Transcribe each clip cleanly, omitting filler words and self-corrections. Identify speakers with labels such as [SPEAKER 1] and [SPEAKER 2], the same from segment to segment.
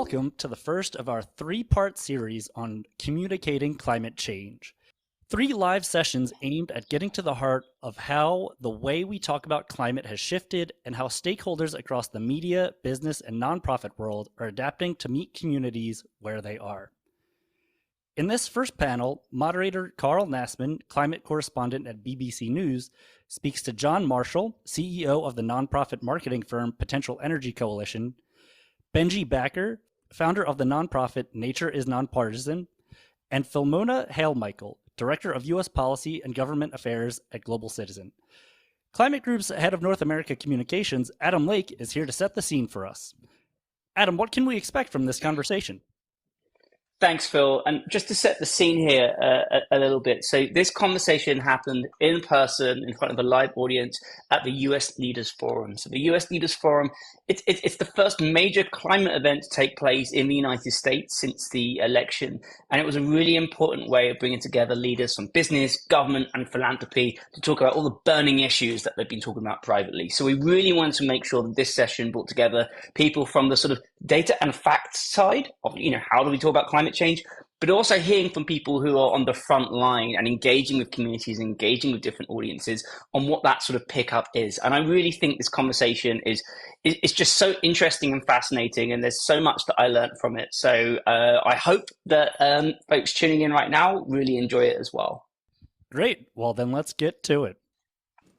[SPEAKER 1] welcome to the first of our three-part series on communicating climate change. 3 live sessions aimed at getting to the heart of how the way we talk about climate has shifted and how stakeholders across the media, business, and nonprofit world are adapting to meet communities where they are. In this first panel, moderator Carl Nassmann, climate correspondent at BBC News, speaks to John Marshall, CEO of the nonprofit marketing firm Potential Energy Coalition, Benji Backer, founder of the nonprofit Nature is Nonpartisan, and Philmona Hale-Michael, Director of U.S. Policy and Government Affairs at Global Citizen. Climate Group's head of North America Communications, Adam Lake, is here to set the scene for us. Adam, what can we expect from this conversation?
[SPEAKER 2] Thanks, Phil. And just to set the scene here a little bit. So this conversation happened in person in front of a live audience at the US Leaders Forum. So the US Leaders Forum, it's the first major climate event to take place in the United States since the election. And it was a really important way of bringing together leaders from business, government, and philanthropy to talk about all the burning issues that they've been talking about privately. So we really wanted to make sure that this session brought together people from the sort of data and facts side of, how do we talk about climate change, but also hearing from people who are on the front line and engaging with communities, engaging with different audiences on what that sort of pickup is. And I really think this conversation is just so interesting and fascinating, and there's so much that I learned from it. So I hope that folks tuning in right now really enjoy it as well.
[SPEAKER 1] Great. Well, then let's get to it.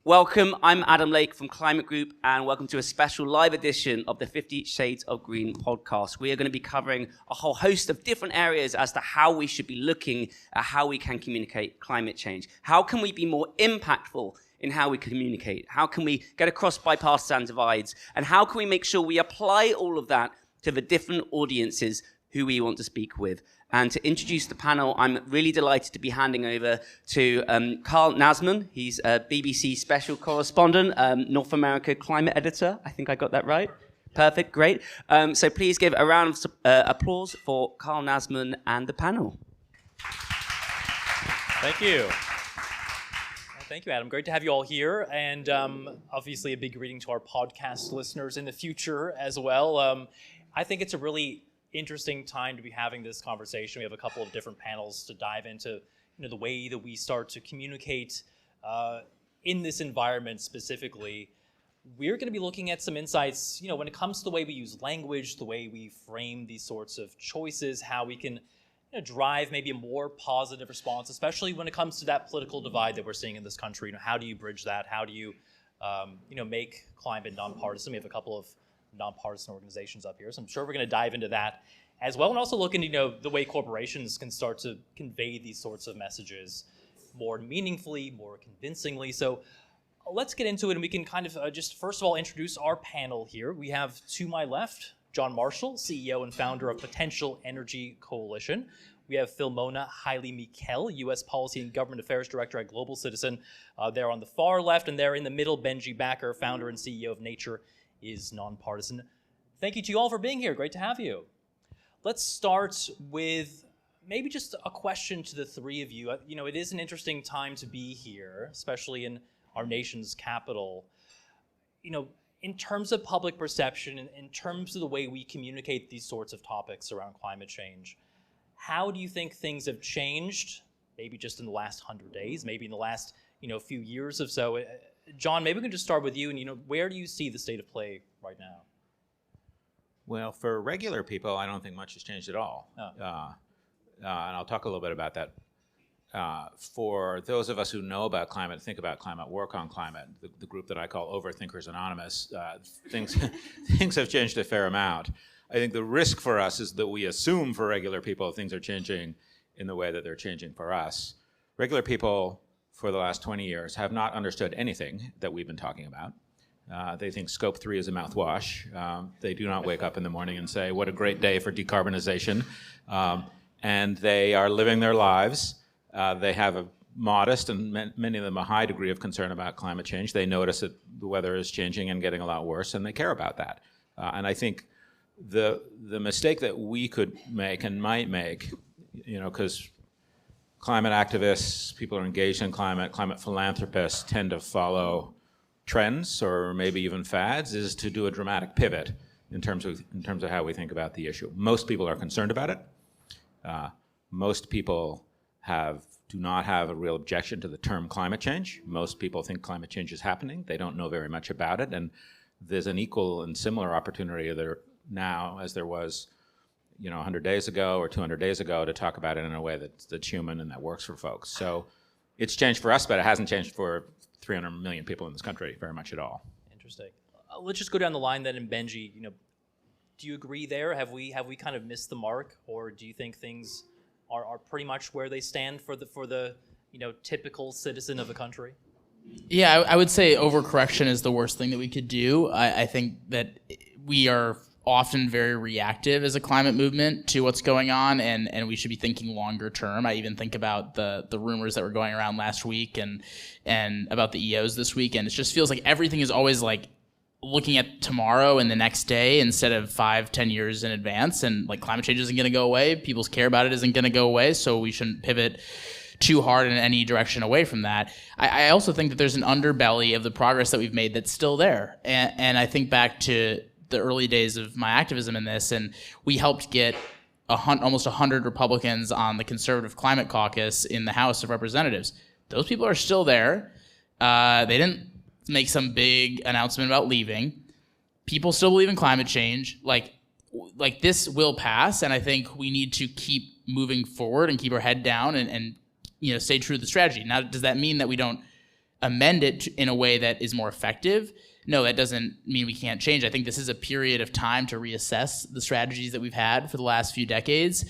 [SPEAKER 3] Welcome, I'm Adam Lake from Climate Group, and welcome to a special live edition of the 50 Shades of Green podcast. We are going to be covering a whole host of different areas as to how we should be looking at how we can communicate climate change. How can we be more impactful in how we communicate? How can we get across bipartisan divides? And how can we make sure we apply all of that to the different audiences who we want to speak with? And to introduce the panel, I'm really delighted to be handing over to Carl Nassmann. He's a BBC special correspondent, North America climate editor. I think I got that right. Perfect, great. So please give a round of applause for Carl Nassmann and the panel.
[SPEAKER 4] Thank you. Thank you, Adam. Great to have you all here. And obviously a big greeting to our podcast listeners in the future as well. I think it's a really interesting time to be having this conversation. We have a couple of different panels to dive into, the way that we start to communicate in this environment specifically. We're going to be looking at some insights, when it comes to the way we use language, the way we frame these sorts of choices, how we can drive maybe a more positive response, especially when it comes to that political divide that we're seeing in this country. How do you bridge that? How do you, make climate nonpartisan? We have a couple of nonpartisan organizations up here, so I'm sure we're going to dive into that as well, and also look into the way corporations can start to convey these sorts of messages more meaningfully, more convincingly. So let's get into it, and we can kind of just first of all introduce our panel here. We have to my left John Marshall, CEO and founder of Potential Energy Coalition. We have Philmona Hale-Michael, U.S. Policy and Government Affairs Director at Global Citizen. They're on the far left, and they're in the middle, Benji Backer, founder and CEO of Nature is Nonpartisan. Thank you to you all for being here. Great to have you. Let's start with maybe just a question to the three of you. It is an interesting time to be here, especially in our nation's capital. In terms of public perception, in terms of the way we communicate these sorts of topics around climate change, how do you think things have changed? Maybe just in the last 100 days, maybe in the last few years or so. John, maybe we can just start with you, and where do you see the state of play right now?
[SPEAKER 5] Well, for regular people, I don't think much has changed at all. And I'll talk a little bit about that. For those of us who know about climate, think about climate, work on climate, the group that I call Overthinkers Anonymous, things have changed a fair amount. I think the risk for us is that we assume for regular people things are changing in the way that they're changing for us. Regular people for the last 20 years have not understood anything that we've been talking about. They think Scope 3 is a mouthwash. They do not wake up in the morning and say, what a great day for decarbonization. And they are living their lives. They have a modest and many of them a high degree of concern about climate change. They notice that the weather is changing and getting a lot worse, and they care about that. And I think the mistake that we could make and might make, because climate activists, people who are engaged in climate philanthropists tend to follow trends or maybe even fads, is to do a dramatic pivot in terms of how we think about the issue. Most people are concerned about it. Most people do not have a real objection to the term climate change. Most people think climate change is happening. They don't know very much about it, and there's an equal and similar opportunity there now as there was, 100 days ago or 200 days ago to talk about it in a way that's human and that works for folks. So it's changed for us, but it hasn't changed for 300 million people in this country very much at all.
[SPEAKER 4] Interesting. Let's just go down the line then. And Benji, do you agree there? Have we kind of missed the mark, or do you think things are pretty much where they stand for the typical citizen of the country?
[SPEAKER 6] Yeah, I would say overcorrection is the worst thing that we could do. I think that we are often very reactive as a climate movement to what's going on, and we should be thinking longer term. I even think about the rumors that were going around last week and about the EOs this week, and it just feels like everything is always like looking at tomorrow and the next day instead of 5-10 years in advance. And like climate change isn't going to go away, people's care about it isn't going to go away, so we shouldn't pivot too hard in any direction away from that. I also think that there's an underbelly of the progress that we've made that's still there, and I think back to the early days of my activism in this, and we helped get almost 100 Republicans on the Conservative Climate Caucus in the House of Representatives. Those people are still there. They didn't make some big announcement about leaving. People still believe in climate change. Like this will pass, and I think we need to keep moving forward and keep our head down and stay true to the strategy. Now, does that mean that we don't amend it in a way that is more effective? No, that doesn't mean we can't change. I think this is a period of time to reassess the strategies that we've had for the last few decades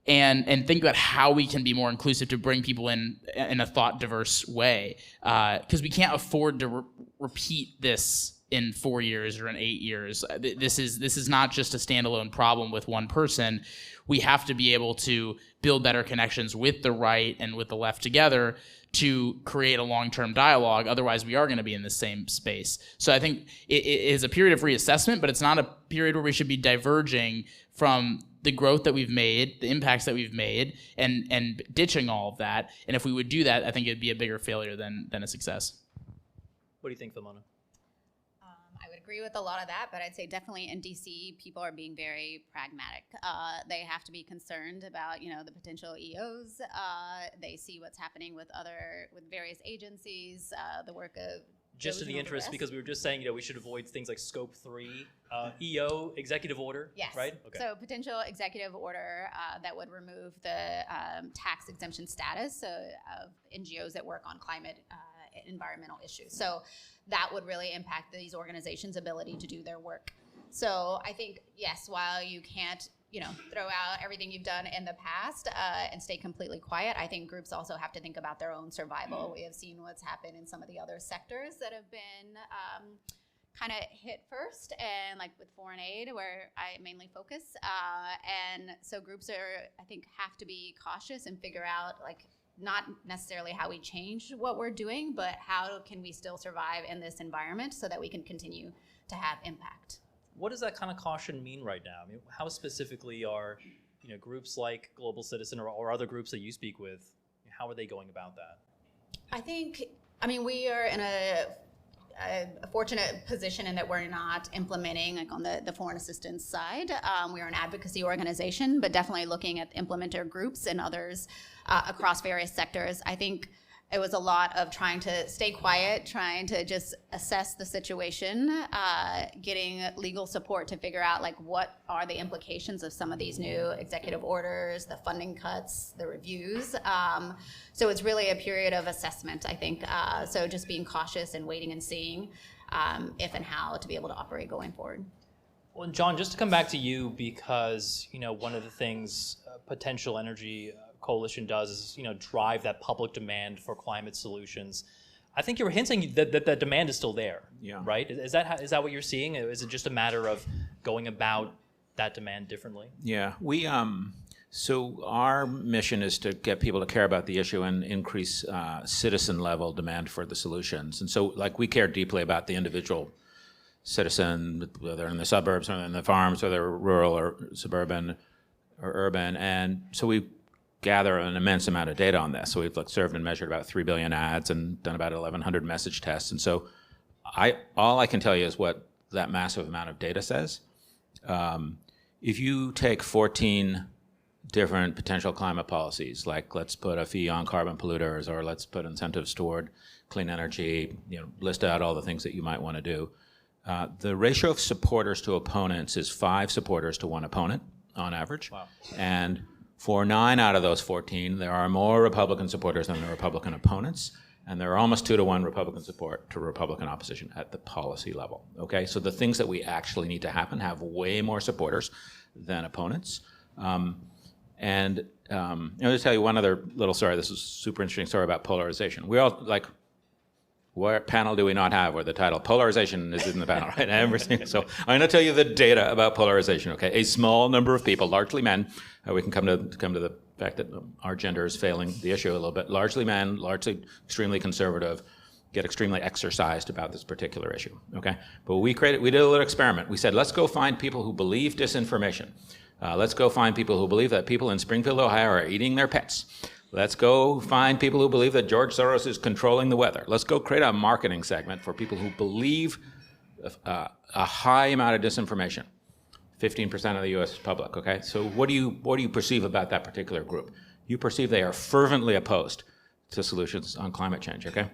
[SPEAKER 6] and think about how we can be more inclusive to bring people in a thought diverse way. Because we can't afford to repeat this in 4 years or in 8 years. This is not just a standalone problem with one person. We have to be able to build better connections with the right and with the left together to create a long-term dialogue. Otherwise, we are going to be in the same space. So I think it is a period of reassessment, but it's not a period where we should be diverging from the growth that we've made, the impacts that we've made, and ditching all of that. And if we would do that, I think it'd be a bigger failure than a success.
[SPEAKER 4] What do you think, Filomena?
[SPEAKER 7] I would agree with a lot of that, but I'd say definitely in DC, people are being very pragmatic. They have to be concerned about, the potential EOs. They see what's happening with various agencies, the work of
[SPEAKER 4] just in the interest, because we were just saying, we should avoid things like Scope 3, EO, executive order,
[SPEAKER 7] yes.
[SPEAKER 4] Right? Okay.
[SPEAKER 7] So potential executive order that would remove the tax exemption status of NGOs that work on climate environmental issues. So that would really impact these organizations' ability to do their work. So I think, yes, while you can't throw out everything you've done in the past and stay completely quiet, I think groups also have to think about their own survival. We have seen what's happened in some of the other sectors that have been kind of hit first, and like with foreign aid, where I mainly focus. And so groups I think, have to be cautious and figure out, not necessarily how we change what we're doing, but how can we still survive in this environment so that we can continue to have impact.
[SPEAKER 4] What does that kind of caution mean right now? I mean, how specifically are groups like Global Citizen or other groups that you speak with, how are they going about that?
[SPEAKER 7] We are in a fortunate position in that we're not implementing on the foreign assistance side. We are an advocacy organization, but definitely looking at implementer groups and others across various sectors. I think it was a lot of trying to stay quiet, trying to just assess the situation, getting legal support to figure out what are the implications of some of these new executive orders, the funding cuts, the reviews. So it's really a period of assessment, I think. So just being cautious and waiting and seeing if and how to be able to operate going forward.
[SPEAKER 4] Well, and John, just to come back to you, because one of the things Potential Energy Coalition does is drive that public demand for climate solutions. I think you were hinting that demand is still there, right? Is that what you're seeing? Is it just a matter of going about that demand differently?
[SPEAKER 5] Yeah, we so our mission is to get people to care about the issue and increase citizen level demand for the solutions. And so we care deeply about the individual citizen, whether they're in the suburbs or in the farms, whether they're rural or suburban or urban. And so we gather an immense amount of data on this. So we've served and measured about 3 billion ads and done about 1,100 message tests. And so all I can tell you is what that massive amount of data says. If you take 14 different potential climate policies, like let's put a fee on carbon polluters, or let's put incentives toward clean energy, list out all the things that you might want to do. The ratio of supporters to opponents is 5 supporters to 1 opponent on average.
[SPEAKER 4] Wow.
[SPEAKER 5] And for 9 out of those 14, there are more Republican supporters than there are Republican opponents. And there are almost 2-to-1 Republican support to Republican opposition at the policy level. Okay, so the things that we actually need to happen have way more supporters than opponents. And let me tell you one other little story. This is a super interesting story about polarization. We all, like, what panel do we not have where the title polarization is in the panel, right? So I'm going to tell you the data about polarization, okay? A small number of people, largely men, we can come to the fact that our gender is failing the issue a little bit, largely men, largely extremely conservative, get extremely exercised about this particular issue, okay? But we did a little experiment. We said, let's go find people who believe disinformation. Let's go find people who believe that people in Springfield, Ohio are eating their pets. Let's go find people who believe that George Soros is controlling the weather. Let's go create a marketing segment for people who believe a high amount of disinformation. 15% of the U.S. public, okay? So what do you perceive about that particular group? You perceive they are fervently opposed to solutions on climate change, okay?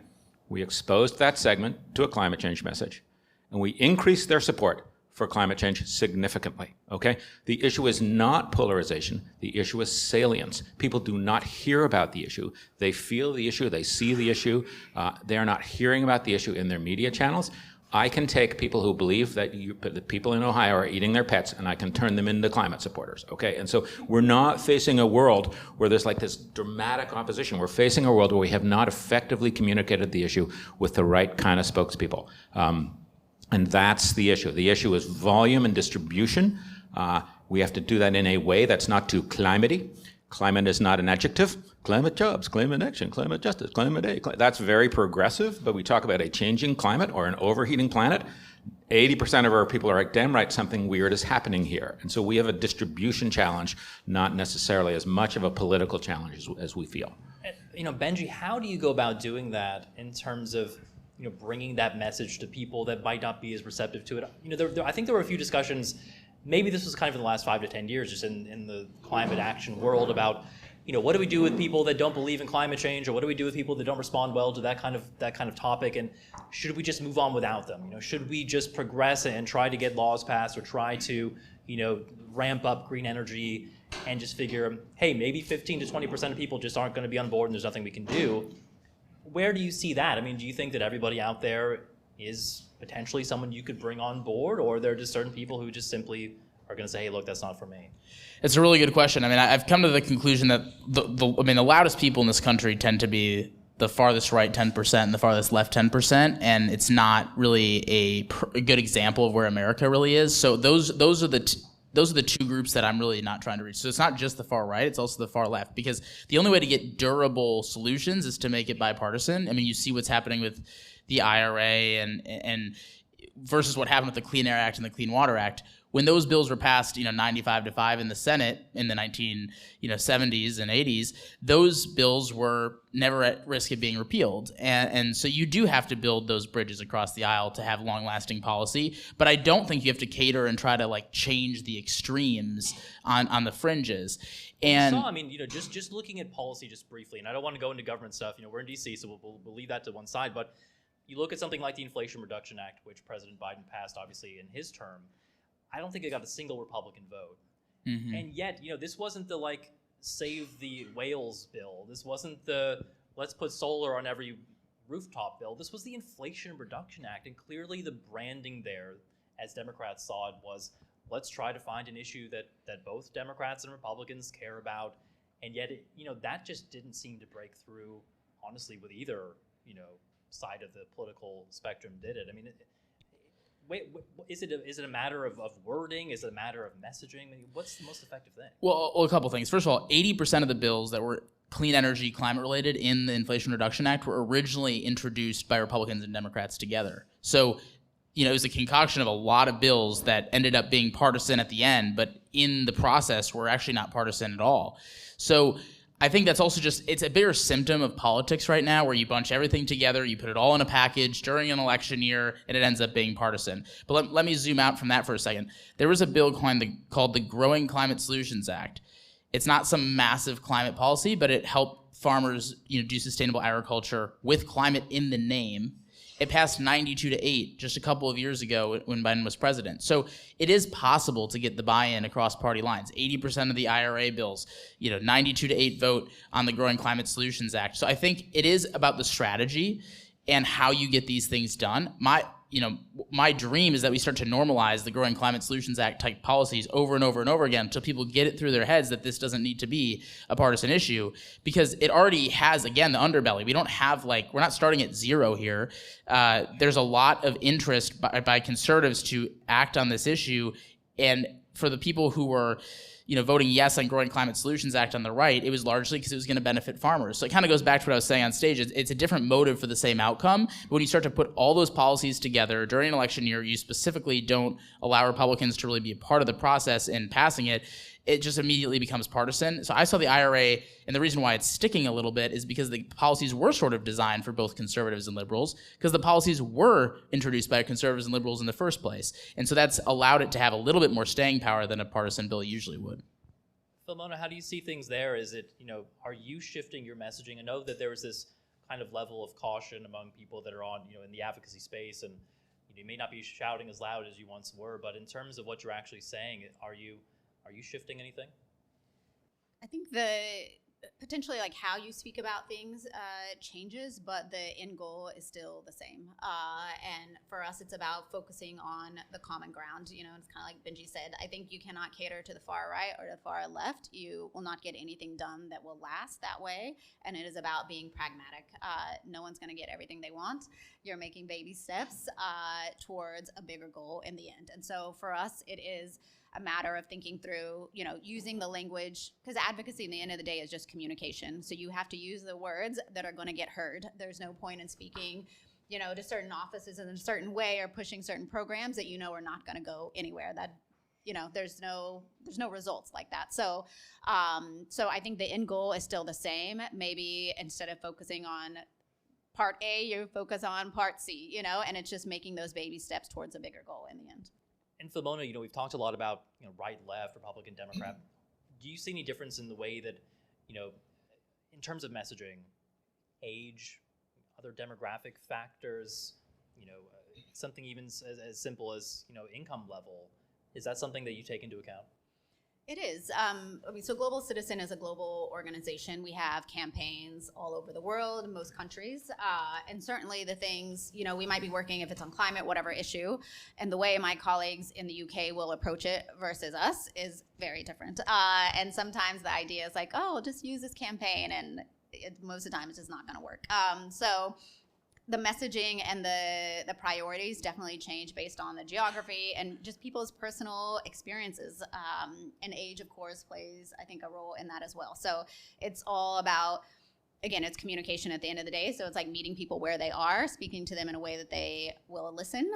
[SPEAKER 5] We exposed that segment to a climate change message, and we increased their support for climate change significantly, okay? The issue is not polarization. The issue is salience. People do not hear about the issue. They feel the issue. They see the issue. They are not hearing about the issue in their media channels. I can take people who believe that the people in Ohio are eating their pets, and I can turn them into climate supporters, okay? And so we're not facing a world where there's like this dramatic opposition. We're facing a world where we have not effectively communicated the issue with the right kind of spokespeople. And that's the issue. The issue is volume and distribution. We have to do that in a way that's not too climate-y. Climate is not an adjective. Climate jobs, climate action, climate justice, climate A. That's very progressive, but we talk about a changing climate or an overheating planet. 80% of our people are like, damn right, something weird is happening here. And so we have a distribution challenge, not necessarily as much of a political challenge as we feel.
[SPEAKER 4] Benji, how do you go about doing that in terms of bringing that message to people that might not be as receptive to it? I think there were a few discussions, maybe this was kind of in the last 5 to 10 years, just in the climate action world about, what do we do with people that don't believe in climate change, or what do we do with people that don't respond well to that kind of topic, and should we just move on without them? Should we just progress and try to get laws passed, or try to, ramp up green energy and just figure, hey, maybe 15 to 20% of people just aren't going to be on board and there's nothing we can do? Where do you see that? I mean, do you think that everybody out there is potentially someone you could bring on board, or are there just certain people who just simply are going to say, hey, look, that's not for me?
[SPEAKER 6] It's a really good question. I mean, I've come to the conclusion that the loudest people in this country tend to be the farthest right 10% and the farthest left 10%, and it's not really a good example of where America really is. So those are the two groups that I'm really not trying to reach. So it's not just the far right, it's also the far left, because the only way to get durable solutions is to make it bipartisan. I mean, you see what's happening with the IRA and versus what happened with the Clean Air Act and the Clean Water Act. When those bills were passed, 95-5 in the Senate in the 1970s and 80s, those bills were never at risk of being repealed. And so you do have to build those bridges across the aisle to have long-lasting policy. But I don't think you have to cater and try to change the extremes on the fringes. And
[SPEAKER 4] just looking at policy just briefly, and I don't want to go into government stuff. We're in D.C., so we'll leave that to one side. But you look at something like the Inflation Reduction Act, which President Biden passed, obviously, in his term. I don't think it got a single Republican vote. Mm-hmm. And yet, this wasn't the save the whales bill. This wasn't the let's put solar on every rooftop bill. This was the Inflation Reduction Act. And clearly the branding there, as Democrats saw it, was let's try to find an issue that both Democrats and Republicans care about. And yet, that just didn't seem to break through, honestly, with either, side of the political spectrum did it. I mean, is it a matter of wording? Is it a matter of messaging? I mean, what's the most effective thing?
[SPEAKER 6] Well, a couple things. First of all, 80% of the bills that were clean energy, climate related in the Inflation Reduction Act were originally introduced by Republicans and Democrats together. So, it was a concoction of a lot of bills that ended up being partisan at the end, but in the process were actually not partisan at all. So I think that's also just, it's a bigger symptom of politics right now where you bunch everything together, you put it all in a package during an election year, and it ends up being partisan. But let me zoom out from that for a second. There was a bill called the Growing Climate Solutions Act. It's not some massive climate policy, but it helped farmers, do sustainable agriculture with climate in the name. It passed 92-8 just a couple of years ago when Biden was president. So it is possible to get the buy-in across party lines. 80% of the IRA bills, 92-8 vote on the Growing Climate Solutions Act. So I think it is about the strategy and how you get these things done. My dream is that we start to normalize the Growing Climate Solutions Act type policies over and over and over again until people get it through their heads that this doesn't need to be a partisan issue, because it already has, again, the underbelly. We don't have we're not starting at zero here. There's a lot of interest by conservatives to act on this issue, and for the people who were voting yes on Growing Climate Solutions Act on the right, it was largely because it was going to benefit farmers. So it kind of goes back to what I was saying on stage. It's a different motive for the same outcome. But when you start to put all those policies together during an election year, you specifically don't allow Republicans to really be a part of the process in passing it, it just immediately becomes partisan. So I saw the IRA, and the reason why it's sticking a little bit is because the policies were sort of designed for both conservatives and liberals, because the policies were introduced by conservatives and liberals in the first place. And so that's allowed it to have a little bit more staying power than a partisan bill usually would.
[SPEAKER 4] Philomena, how do you see things there? Is it, are you shifting your messaging? I know that there was this kind of level of caution among people that are on, in the advocacy space, and you may not be shouting as loud as you once were, but in terms of what you're actually saying, are you shifting anything?
[SPEAKER 7] I think the potentially how you speak about things changes, but the end goal is still the same. And for us, it's about focusing on the common ground. It's kind of like Benji said, I think you cannot cater to the far right or the far left. You will not get anything done that will last that way. And it is about being pragmatic. No one's going to get everything they want. You're making baby steps towards a bigger goal in the end. And so for us, it is a matter of thinking through, using the language, because advocacy in the end of the day is just communication. So you have to use the words that are going to get heard. There's no point in speaking, to certain offices in a certain way or pushing certain programs that are not going to go anywhere. That, there's no results like that. So, so I think the end goal is still the same. Maybe instead of focusing on part A, you focus on part C, and it's just making those baby steps towards a bigger goal in the end.
[SPEAKER 4] And Philomena, we've talked a lot about right, left, Republican, Democrat. Do you see any difference in the way that, in terms of messaging, age, other demographic factors, something even as simple as income level? Is that something that you take into account?
[SPEAKER 7] It is. So Global Citizen is a global organization. We have campaigns all over the world, in most countries. And certainly the things, we might be working, if it's on climate, whatever issue, and the way my colleagues in the UK will approach it versus us is very different. And sometimes the idea is just use this campaign, and most of the time it's just not going to work. So the messaging and the priorities definitely change based on the geography and just people's personal experiences. And age, of course, plays, I think, a role in that as well. So it's all about, again, it's communication at the end of the day. So it's meeting people where they are, speaking to them in a way that they will listen,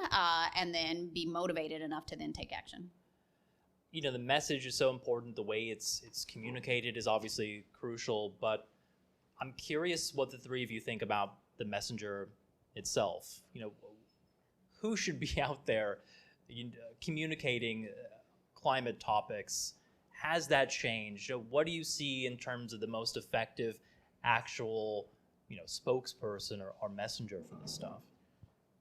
[SPEAKER 7] and then be motivated enough to then take action.
[SPEAKER 4] The message is so important. The way it's communicated is obviously crucial, but I'm curious what the three of you think about the messenger itself. Who should be out there communicating climate topics? Has that changed? What do you see in terms of the most effective actual spokesperson or messenger for this stuff?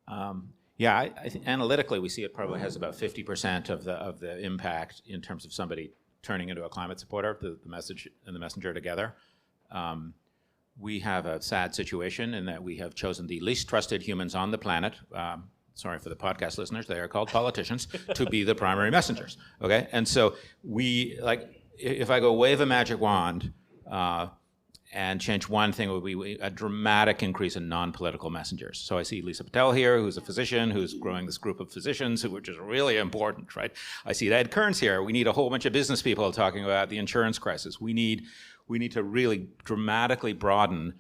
[SPEAKER 5] I think analytically we see it probably has about 50% of the impact in terms of somebody turning into a climate supporter, the message and the messenger together. We have a sad situation in that we have chosen the least trusted humans on the planet, sorry for the podcast listeners, they are called politicians, to be the primary messengers, okay? And so if I go wave a magic wand and change one thing, it would be a dramatic increase in non-political messengers. So I see Lisa Patel here, who's a physician, who's growing this group of physicians, which is really important, right? I see Ed Kearns here. We need a whole bunch of business people talking about the insurance crisis. We need to really dramatically broaden,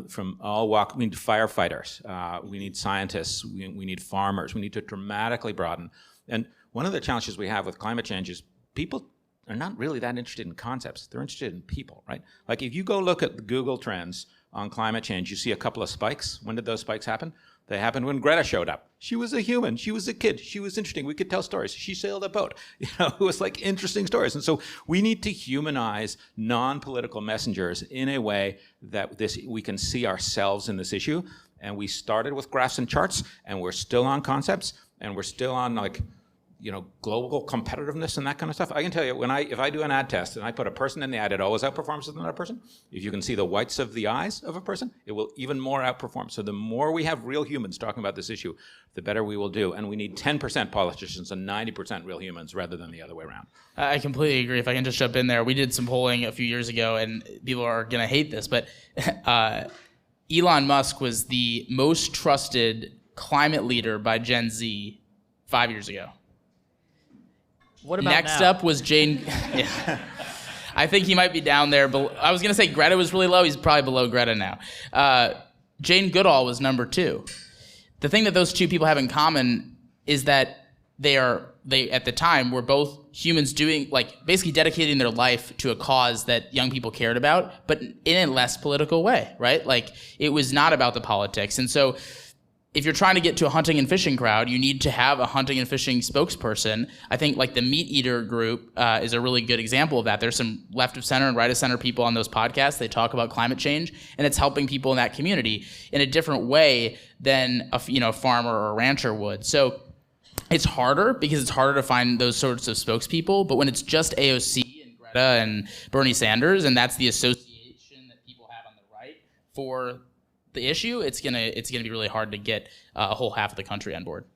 [SPEAKER 5] from all walk. We need firefighters. We need scientists. We need farmers. We need to dramatically broaden. And one of the challenges we have with climate change is people are not really that interested in concepts. They're interested in people, right? Like if you go look at the Google Trends on climate change, you see a couple of spikes. When did those spikes happen? They happened when Greta showed up. She was a human. She was a kid. She was interesting. We could tell stories. She sailed a boat. It was like interesting stories. And so we need to humanize non-political messengers in a way that we can see ourselves in this issue. And we started with graphs and charts, and we're still on concepts, and we're still on global competitiveness and that kind of stuff. I can tell you, if I do an ad test and I put a person in the ad, it always outperforms another person. If you can see the whites of the eyes of a person, it will even more outperform. So the more we have real humans talking about this issue, the better we will do. And we need 10% politicians and 90% real humans rather than the other way around.
[SPEAKER 6] I completely agree. If I can just jump in there, we did some polling a few years ago, and people are going to hate this, but Elon Musk was the most trusted climate leader by Gen Z 5 years ago.
[SPEAKER 1] What about
[SPEAKER 6] Next
[SPEAKER 1] now?
[SPEAKER 6] up was Jane. Yeah. I think he might be down there. But I was going to say Greta was really low. He's probably below Greta now. Jane Goodall was number 2. The thing that those two people have in common is that they at the time were both humans doing, like, basically dedicating their life to a cause that young people cared about, but in a less political way, right? Like, it was not about the politics. And so if you're trying to get to a hunting and fishing crowd, you need to have a hunting and fishing spokesperson. I think like the Meat Eater group is a really good example of that. There's some left of center and right of center people on those podcasts. They talk about climate change, and it's helping people in that community in a different way than a farmer or a rancher would. So it's harder because it's harder to find those sorts of spokespeople. But when it's just AOC and Greta and Bernie Sanders, and that's the association that people have on the right for the issue, it's gonna be really hard to get a whole half of the country on board.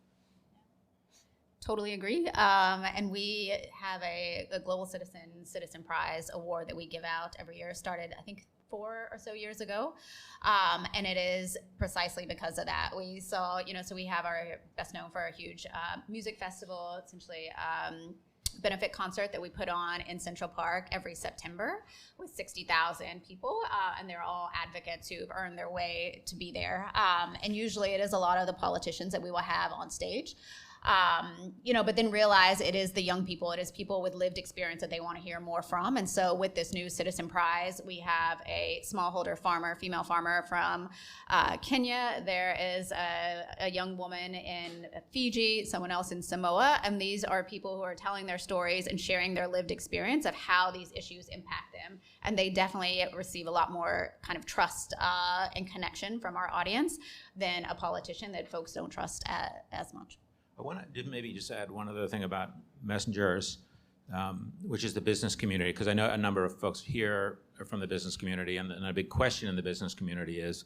[SPEAKER 7] Totally agree. And we have a Global Citizen Prize award that we give out every year. Started, I think, 4 or so years ago. And it is precisely because of that. We saw, so we have our best known for a huge music festival, essentially benefit concert that we put on in Central Park every September with 60,000 people, and they're all advocates who've earned their way to be there. And usually it is a lot of the politicians that we will have on stage. But then realize it is the young people, it is people with lived experience that they want to hear more from. And so with this new Citizen Prize, we have a smallholder farmer, female farmer from Kenya. There is a young woman in Fiji, someone else in Samoa. And these are people who are telling their stories and sharing their lived experience of how these issues impact them. And they definitely receive a lot more kind of trust and connection from our audience than a politician that folks don't trust as much.
[SPEAKER 5] I want to maybe just add one other thing about messengers, which is the business community, because I know a number of folks here are from the business community, and a big question in the business community is,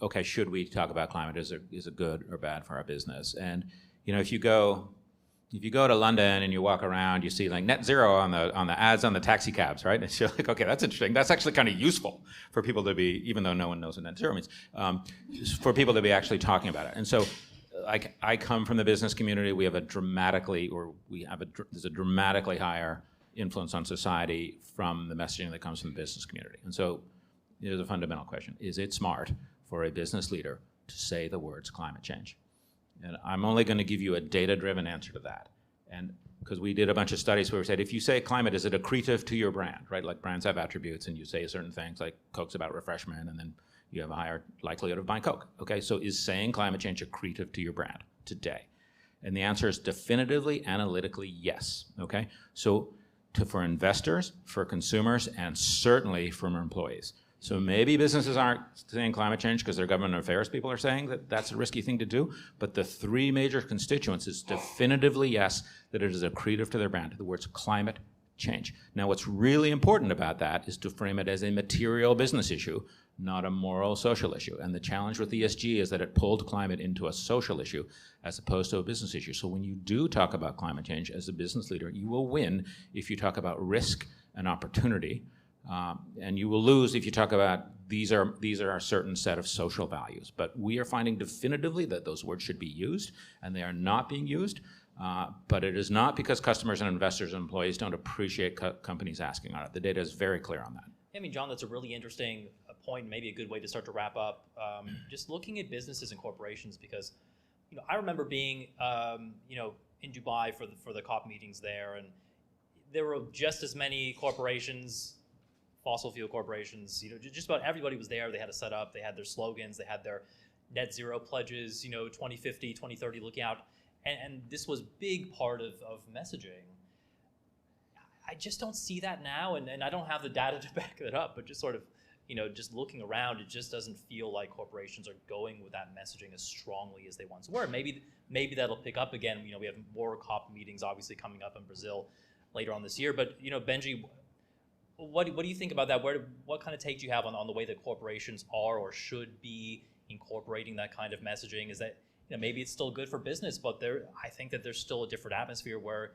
[SPEAKER 5] okay, should we talk about climate? Is it good or bad for our business? And if you go to London and you walk around, you see like net zero on the ads on the taxi cabs, right? And you're like, okay, that's interesting. That's actually kind of useful for people to be, even though no one knows what net zero means, for people to be actually talking about it. And so, I come from the business community. We have there's a dramatically higher influence on society from the messaging that comes from the business community. And so there's a fundamental question. Is it smart for a business leader to say the words climate change? And I'm only going to give you a data-driven answer to that. And because we did a bunch of studies where we said, if you say climate, is it accretive to your brand, right? Like brands have attributes, and you say certain things, like Coke's about refreshment, and then you have a higher likelihood of buying Coke. Okay, so is saying climate change accretive to your brand today? And the answer is definitively, analytically, yes. Okay, so for investors, for consumers, and certainly from employees. So maybe businesses aren't saying climate change because their government affairs people are saying that that's a risky thing to do, but the 3 major constituents is definitively yes, that it is accretive to their brand. The words climate change. Now, what's really important about that is to frame it as a material business issue, not a moral social issue. And the challenge with ESG is that it pulled climate into a social issue as opposed to a business issue. So when you do talk about climate change as a business leader, you will win if you talk about risk and opportunity, and you will lose if you talk about these are a certain set of social values. But we are finding definitively that those words should be used, and they are not being used. But it is not because customers and investors and employees don't appreciate companies asking on it. The data is very clear on that.
[SPEAKER 4] I mean, John, that's a really interesting point, maybe a good way to start to wrap up. Just looking at businesses and corporations, because I remember being in Dubai for the COP meetings there, and there were just as many corporations, fossil fuel corporations, just about everybody was there. They had a setup, they had their slogans, they had their net zero pledges, 2050, 2030 looking out. And this was big part of messaging. I just don't see that now, and I don't have the data to back it up, but just sort of, just looking around, it just doesn't feel like corporations are going with that messaging as strongly as they once were. Maybe that'll pick up again. We have more COP meetings obviously coming up in Brazil later on this year. But Benji, what do you think about that? What kind of take do you have on the way that corporations are or should be incorporating that kind of messaging? Is that maybe it's still good for business, but I think that there's still a different atmosphere where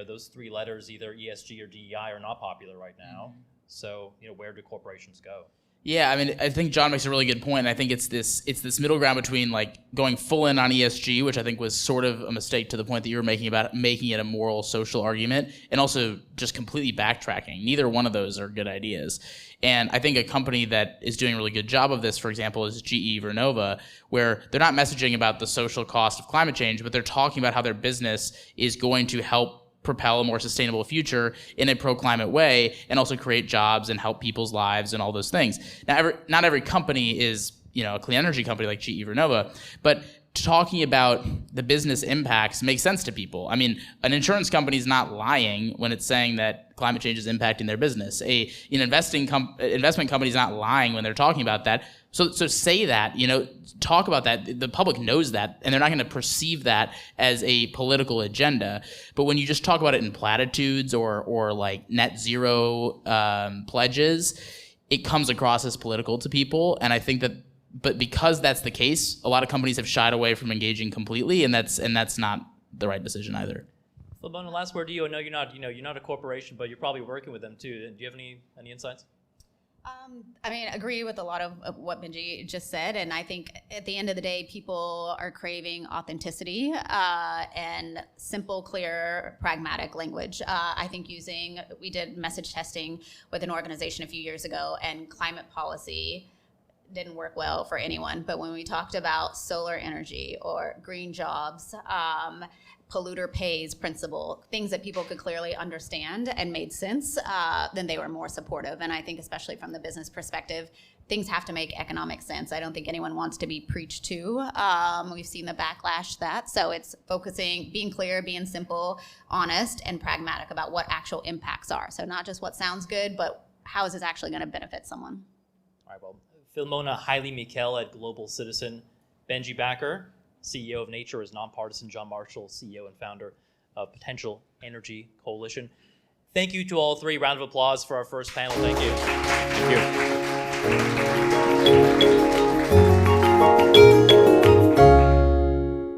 [SPEAKER 4] those three letters, either ESG or DEI, are not popular right now. Mm-hmm. So, where do corporations go?
[SPEAKER 6] Yeah, I mean, I think John makes a really good point. I think it's this middle ground between like going full in on ESG, which I think was sort of a mistake to the point that you were making about making it a moral, social argument, and also just completely backtracking. Neither one of those are good ideas. And I think a company that is doing a really good job of this, for example, is GE Vernova, where they're not messaging about the social cost of climate change, but they're talking about how their business is going to help propel a more sustainable future in a pro-climate way and also create jobs and help people's lives and all those things. Now, not every company is, a clean energy company like GE Vernova, but talking about the business impacts makes sense to people. I mean, an insurance company is not lying when it's saying that climate change is impacting their business. An investment company is not lying when they're talking about that. So say that, talk about that. The public knows that, and they're not going to perceive that as a political agenda. But when you just talk about it in platitudes or like net zero pledges, it comes across as political to people. And I think that, but because that's the case, a lot of companies have shied away from engaging completely, and that's not the right decision either.
[SPEAKER 4] Philomena, last word to you. I know you're not a corporation, but you're probably working with them too. Do you have any insights?
[SPEAKER 7] Agree with a lot of what Benji just said, and I think at the end of the day, people are craving authenticity and simple, clear, pragmatic language. I think we did message testing with an organization a few years ago, and climate policy didn't work well for anyone. But when we talked about solar energy or green jobs, polluter pays principle, things that people could clearly understand and made sense, then they were more supportive. And I think especially from the business perspective, things have to make economic sense. I don't think anyone wants to be preached to. We've seen the backlash to that. So it's focusing, being clear, being simple, honest, and pragmatic about what actual impacts are. So not just what sounds good, but how is this actually going to benefit someone?
[SPEAKER 4] All right, well, Philomena Haile-Miquel at Global Citizen, Benji Backer, CEO of Nature, is nonpartisan, John Marshall, CEO and founder of Potential Energy Coalition. Thank you to all three. Round of applause for our first panel. Thank you.
[SPEAKER 1] Thank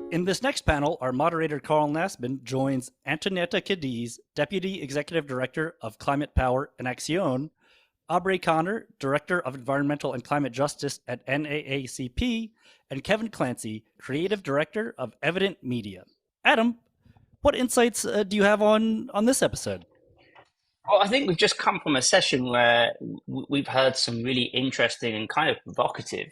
[SPEAKER 1] you. In this next panel, our moderator Carl Nassmann joins Antonietta Cadiz, Deputy Executive Director of Climate Power and Acción, Aubrey Connor, Director of Environmental and Climate Justice at NAACP, and Kevin Clancy, Creative Director of Evident Media. Adam, what insights do you have on this episode?
[SPEAKER 2] Well, I think we've just come from a session where we've heard some really interesting and kind of provocative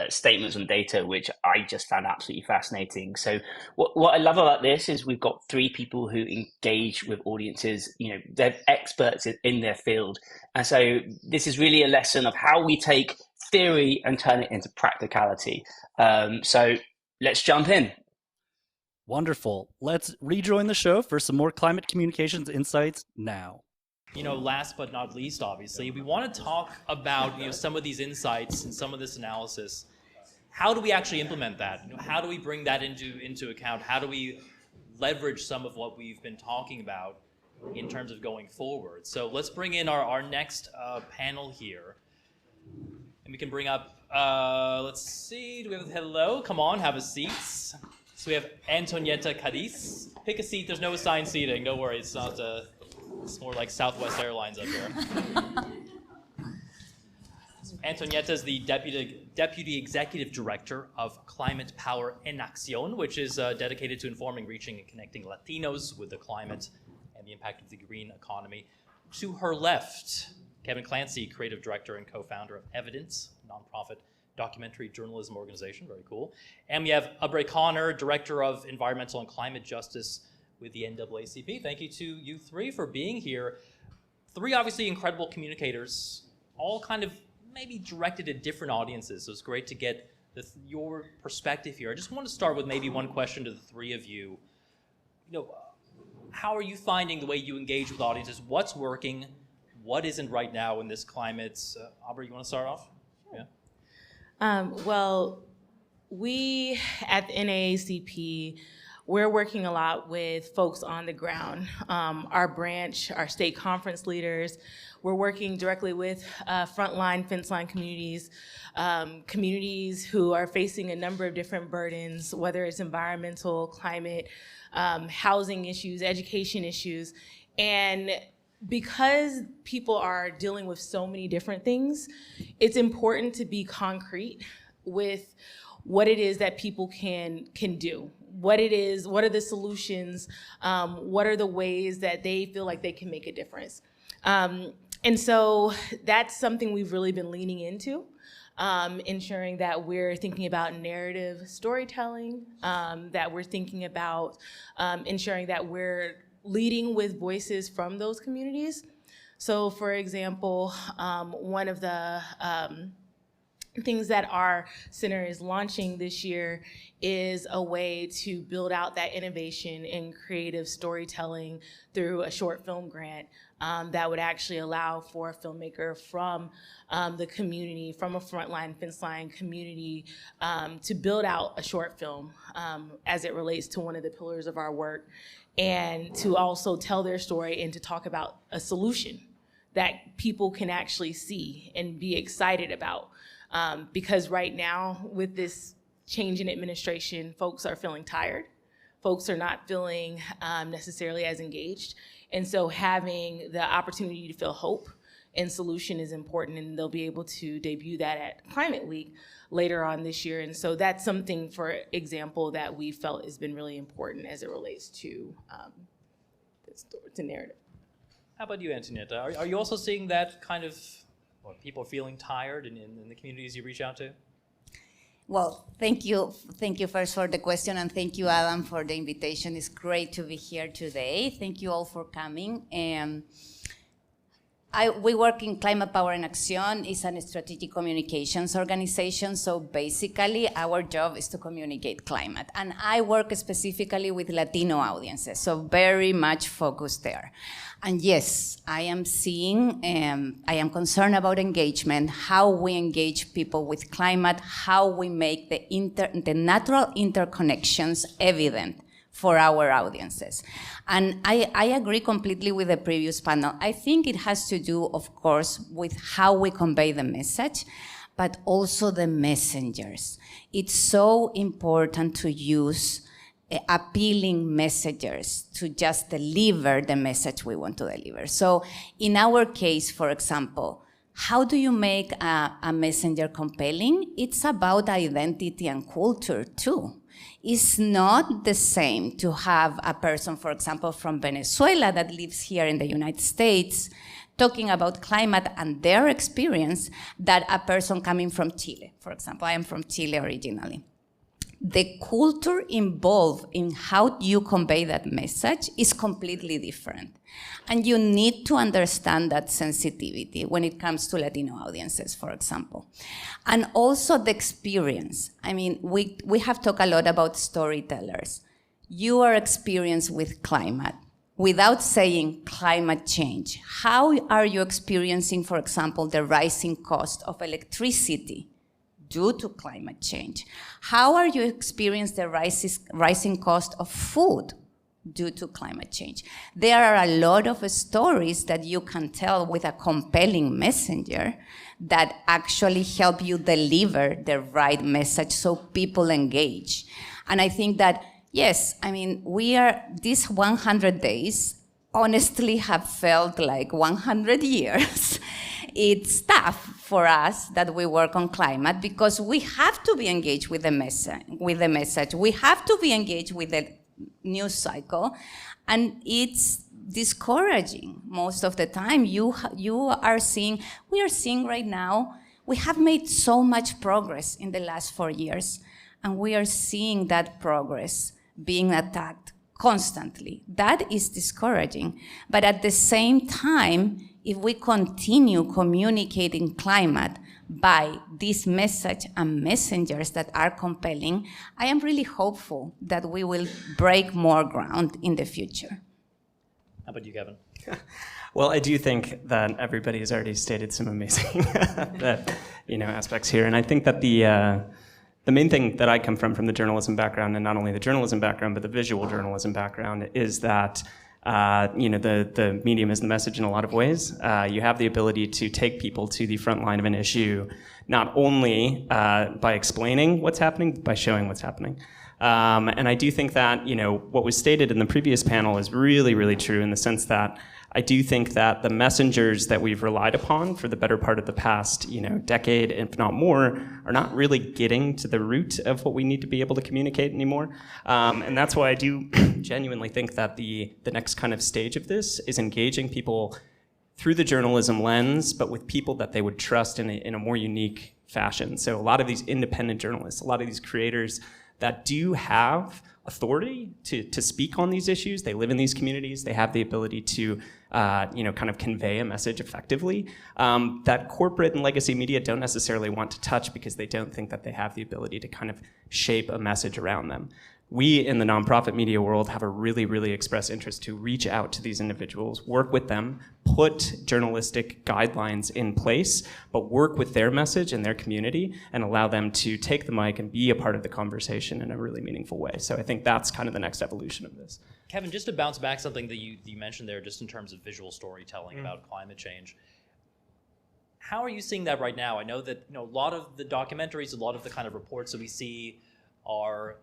[SPEAKER 2] statements on data, which I just found absolutely fascinating. So what I love about this is we've got three people who engage with audiences. They're experts in their field. And so this is really a lesson of how we take theory and turn it into practicality. So let's jump in.
[SPEAKER 1] Wonderful. Let's rejoin the show for some more climate communications insights now.
[SPEAKER 4] Last but not least, obviously, we want to talk about some of these insights and some of this analysis. How do we actually implement that? How do we bring that into account? How do we leverage some of what we've been talking about in terms of going forward? So let's bring in our next panel here. And we can bring up, let's see, do we have hello? Come on, have a seat. So we have Antonietta Cadiz. Pick a seat, there's no assigned seating, don't worry, it's not it's more like Southwest Airlines up here. Antonietta is the Deputy Executive Director of Climate Power en Acción, which is dedicated to informing, reaching, and connecting Latinos with the climate and the impact of the green economy. To her left, Kevin Clancy, Creative Director and co-founder of Evidence, a nonprofit documentary journalism organization, very cool. And we have Aubrey Connor, Director of Environmental and Climate Justice with the NAACP. Thank you to you three for being here. Three obviously incredible communicators, all kind of maybe directed at different audiences. So it's great to get your perspective here. I just want to start with maybe one question to the three of you. How are you finding the way you engage with audiences? What's working? What isn't right now in this climate? Aubrey, you want to start off? Yeah.
[SPEAKER 8] Well, we at the NAACP, we're working a lot with folks on the ground. Our branch, our state conference leaders, we're working directly with frontline, fence line communities, communities who are facing a number of different burdens, whether it's environmental, climate, housing issues, education issues. And because people are dealing with so many different things, it's important to be concrete with what it is that people can do. What it is, what are the solutions, what are the ways that they feel like they can make a difference. And so that's something we've really been leaning into, ensuring that we're thinking about narrative storytelling, that we're thinking about ensuring that we're leading with voices from those communities. So for example, one of the things that our center is launching this year is a way to build out that innovation in creative storytelling through a short film grant that would actually allow for a filmmaker from the community, from a frontline, fence line community, to build out a short film as it relates to one of the pillars of our work, and to also tell their story and to talk about a solution that people can actually see and be excited about. Because right now, with this change in administration, folks are feeling tired. Folks are not feeling necessarily as engaged. And so having the opportunity to feel hope and solution is important, and they'll be able to debut that at Climate Week later on this year. And so that's something, for example, that we felt has been really important as it relates to the narrative.
[SPEAKER 4] How about you, Antonietta? Are you also seeing that kind of, people feeling tired in the communities you reach out to?
[SPEAKER 9] Well, thank you. Thank you first for the question, and thank you, Adam, for the invitation. It's great to be here today. Thank you all for coming. We work in Climate Power en Acción. It's a strategic communications organization. So basically, our job is to communicate climate. And I work specifically with Latino audiences, so very much focused there. And yes, I am seeing, I am concerned about engagement, how we engage people with climate, how we make the natural interconnections evident for our audiences. And I agree completely with the previous panel. I think it has to do, of course, with how we convey the message, but also the messengers. It's so important to use appealing messengers to just deliver the message we want to deliver. So in our case, for example, how do you make a messenger compelling? It's about identity and culture too. It's not the same to have a person, for example, from Venezuela that lives here in the United States talking about climate and their experience than a person coming from Chile. For example, I am from Chile originally. The culture involved in how you convey that message is completely different. And you need to understand that sensitivity when it comes to Latino audiences, for example. And also the experience. I mean, we have talked a lot about storytellers. Your experience with climate, without saying climate change. How are you experiencing, for example, the rising cost of electricity due to climate change? How are you experiencing the rising cost of food due to climate change? There are a lot of stories that you can tell with a compelling messenger that actually help you deliver the right message so people engage. And I think that, yes, I mean, these 100 days honestly have felt like 100 years. It's tough for us that we work on climate because we have to be engaged with the message. We have to be engaged with the news cycle, and it's discouraging most of the time. We are seeing right now, we have made so much progress in the last 4 years, and we are seeing that progress being attacked constantly. That is discouraging. But at the same time, if we continue communicating climate by this message and messengers that are compelling, I am really hopeful that we will break more ground in the future.
[SPEAKER 4] How about you, Kevin?
[SPEAKER 10] Well, I do think that everybody has already stated some amazing aspects here. And I think that the main thing that I come from the journalism background, and not only the journalism background, but the visual journalism background, is that the medium is the message in a lot of ways. You have the ability to take people to the front line of an issue, not only by explaining what's happening, but by showing what's happening. And I do think that, what was stated in the previous panel is really, really true in the sense that I do think that the messengers that we've relied upon for the better part of the past, decade, if not more, are not really getting to the root of what we need to be able to communicate anymore. And that's why I do genuinely think that the next kind of stage of this is engaging people through the journalism lens, but with people that they would trust in a more unique fashion. So a lot of these independent journalists, a lot of these creators that do have authority to speak on these issues. They live in these communities. They have the ability to, kind of convey a message effectively that corporate and legacy media don't necessarily want to touch because they don't think that they have the ability to kind of shape a message around them. We in the nonprofit media world have a really, really express interest to reach out to these individuals, work with them, put journalistic guidelines in place, but work with their message and their community and allow them to take the mic and be a part of the conversation in a really meaningful way. So I think that's kind of the next evolution of this.
[SPEAKER 4] Kevin, just to bounce back something that you mentioned there, just in terms of visual storytelling about climate change, how are you seeing that right now? I know that a lot of the documentaries, a lot of the kind of reports that we see are,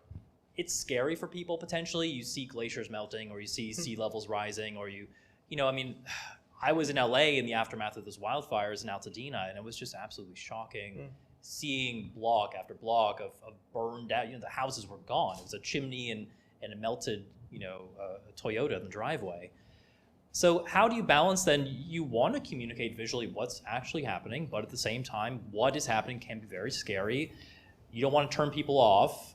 [SPEAKER 4] it's scary for people potentially. You see glaciers melting, or you see sea levels rising, or I was in LA in the aftermath of those wildfires in Altadena, and it was just absolutely shocking seeing block after block of burned out. The houses were gone. It was a chimney and a melted, a Toyota in the driveway. So how do you balance then? You want to communicate visually what's actually happening, but at the same time, what is happening can be very scary. You don't want to turn people off.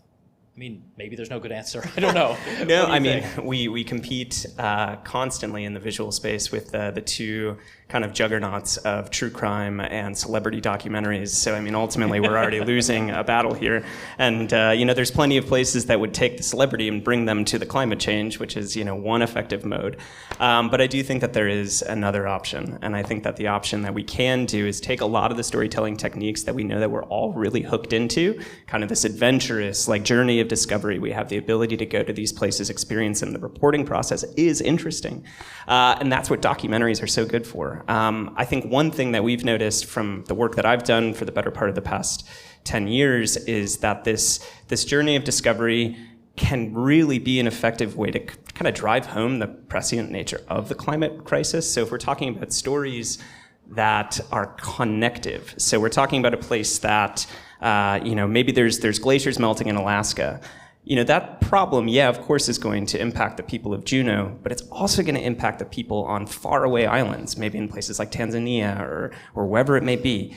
[SPEAKER 4] Maybe there's no good answer. I don't know.
[SPEAKER 10] No, we compete constantly in the visual space with the two kind of juggernauts of true crime and celebrity documentaries. So, ultimately, we're already losing a battle here. And, there's plenty of places that would take the celebrity and bring them to the climate change, which is, one effective mode. But I do think that there is another option. And I think that the option that we can do is take a lot of the storytelling techniques that we know that we're all really hooked into, kind of this adventurous, journey of discovery. We have the ability to go to these places, experience them. The reporting process is interesting. And that's what documentaries are so good for. I think one thing that we've noticed from the work that I've done for the better part of the past 10 years is that this journey of discovery can really be an effective way to kind of drive home the prescient nature of the climate crisis. So if we're talking about stories that are connective, so we're talking about a place that maybe there's glaciers melting in Alaska. That problem, of course, is going to impact the people of Juneau, but it's also going to impact the people on faraway islands, maybe in places like Tanzania or wherever it may be.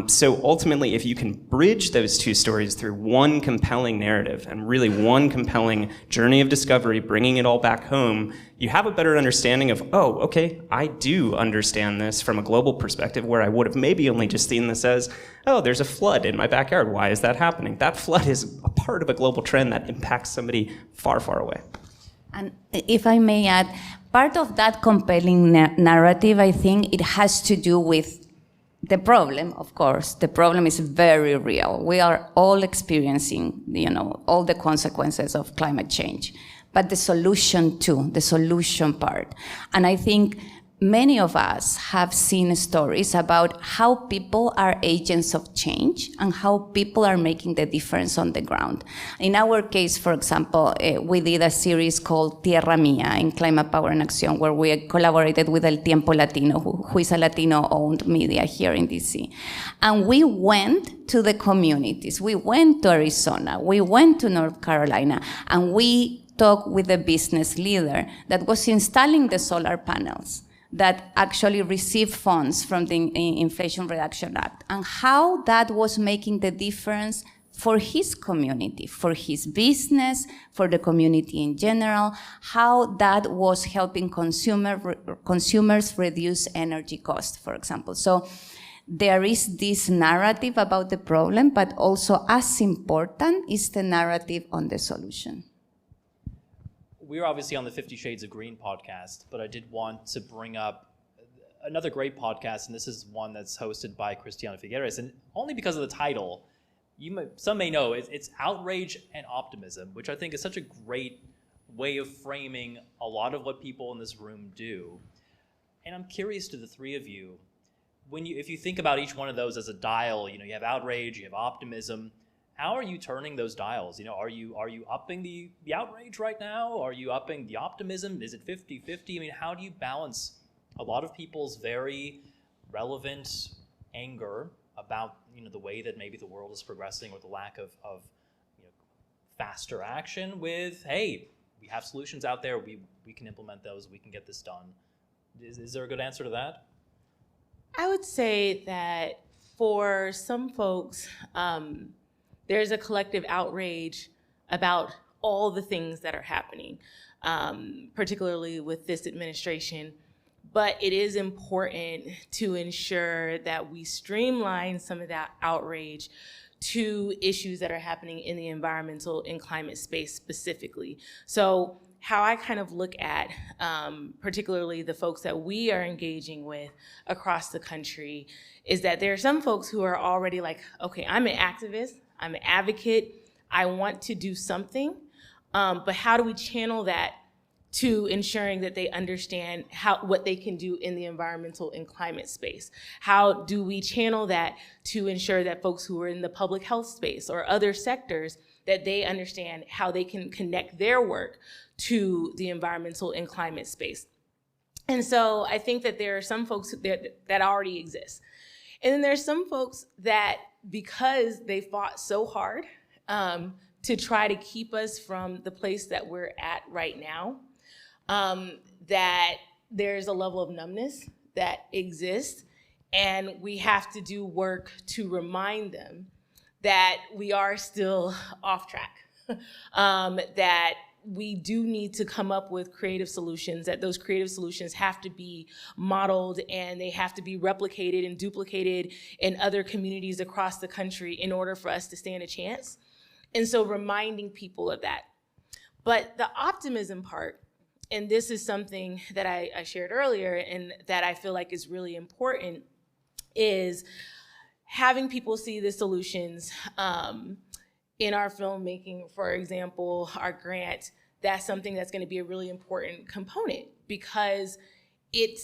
[SPEAKER 10] So ultimately, if you can bridge those two stories through one compelling narrative and really one compelling journey of discovery, bringing it all back home, you have a better understanding of, I do understand this from a global perspective, where I would have maybe only just seen this as, there's a flood in my backyard. Why is that happening? That flood is a part of a global trend that impacts somebody far, far away.
[SPEAKER 9] And if I may add, part of that compelling narrative, I think it has to do with the problem, of course. The problem is very real. We are all experiencing, all the consequences of climate change. But the solution too, the solution part. And I think many of us have seen stories about how people are agents of change and how people are making the difference on the ground. In our case, for example, we did a series called Tierra Mía in Climate Power en Acción, where we collaborated with El Tiempo Latino, who is a Latino-owned media here in DC. And we went to the communities. We went to Arizona. We went to North Carolina. And we talked with the business leader that was installing the solar panels that actually received funds from the Inflation Reduction Act, and how that was making the difference for his community, for his business, for the community in general, how that was helping consumers reduce energy costs, for example. So there is this narrative about the problem, but also as important is the narrative on the solution.
[SPEAKER 4] We're obviously on the 50 Shades of Green podcast, but I did want to bring up another great podcast, and this is one that's hosted by Christiana Figueres, and only because of the title, some may know, it's Outrage and Optimism, which I think is such a great way of framing a lot of what people in this room do. And I'm curious to the three of you, if you think about each one of those as a dial, you have outrage, you have optimism, how are you turning those dials? Are you upping the outrage right now? Are you upping the optimism? Is it 50-50? I mean, how do you balance a lot of people's very relevant anger about the way that maybe the world is progressing, or the lack of faster action, with, hey, we have solutions out there, we can implement those, we can get this done? Is there a good answer to that?
[SPEAKER 8] I would say that for some folks, there's a collective outrage about all the things that are happening, particularly with this administration. But it is important to ensure that we streamline some of that outrage to issues that are happening in the environmental and climate space specifically. So how I kind of look at particularly the folks that we are engaging with across the country is that there are some folks who are already like, okay, I'm an activist, I'm an advocate, I want to do something, but how do we channel that to ensuring that they understand what they can do in the environmental and climate space? How do we channel that to ensure that folks who are in the public health space or other sectors, that they understand how they can connect their work to the environmental and climate space? And so I think that there are some folks that already exist. And then there's some folks that, because they fought so hard to try to keep us from the place that we're at right now, that there's a level of numbness that exists, and we have to do work to remind them that we are still off track, that we do need to come up with creative solutions, that those creative solutions have to be modeled and they have to be replicated and duplicated in other communities across the country in order for us to stand a chance. And so reminding people of that. But the optimism part, and this is something that I shared earlier and that I feel like is really important, is having people see the solutions in our filmmaking. For example, our grant, that's something that's going to be a really important component, because it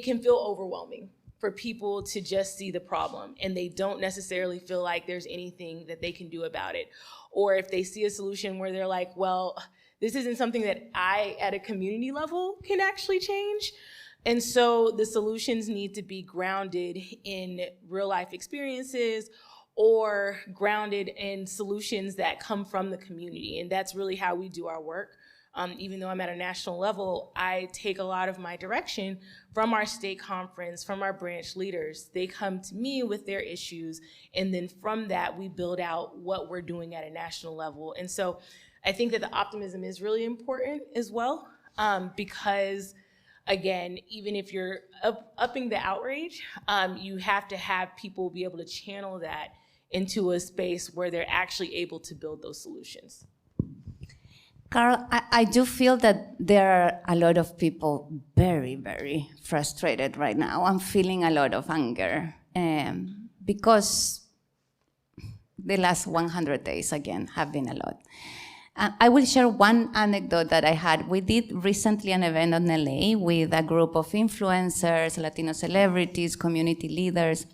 [SPEAKER 8] can feel overwhelming for people to just see the problem and they don't necessarily feel like there's anything that they can do about it. Or if they see a solution where they're like, well, this isn't something that I, at a community level, can actually change. And so the solutions need to be grounded in real life experiences or grounded in solutions that come from the community. And that's really how we do our work. Even though I'm at a national level, I take a lot of my direction from our state conference, from our branch leaders. They come to me with their issues, and then from that, we build out what we're doing at a national level. And so I think that the optimism is really important as well, because again, even if you're upping the outrage, you have to have people be able to channel that into a space where they're actually able to build those solutions.
[SPEAKER 9] Carl, I do feel that there are a lot of people very, very frustrated right now. I'm feeling a lot of anger because the last 100 days, again, have been a lot. I will share one anecdote that I had. We did recently an event in LA with a group of influencers, Latino celebrities, community leaders.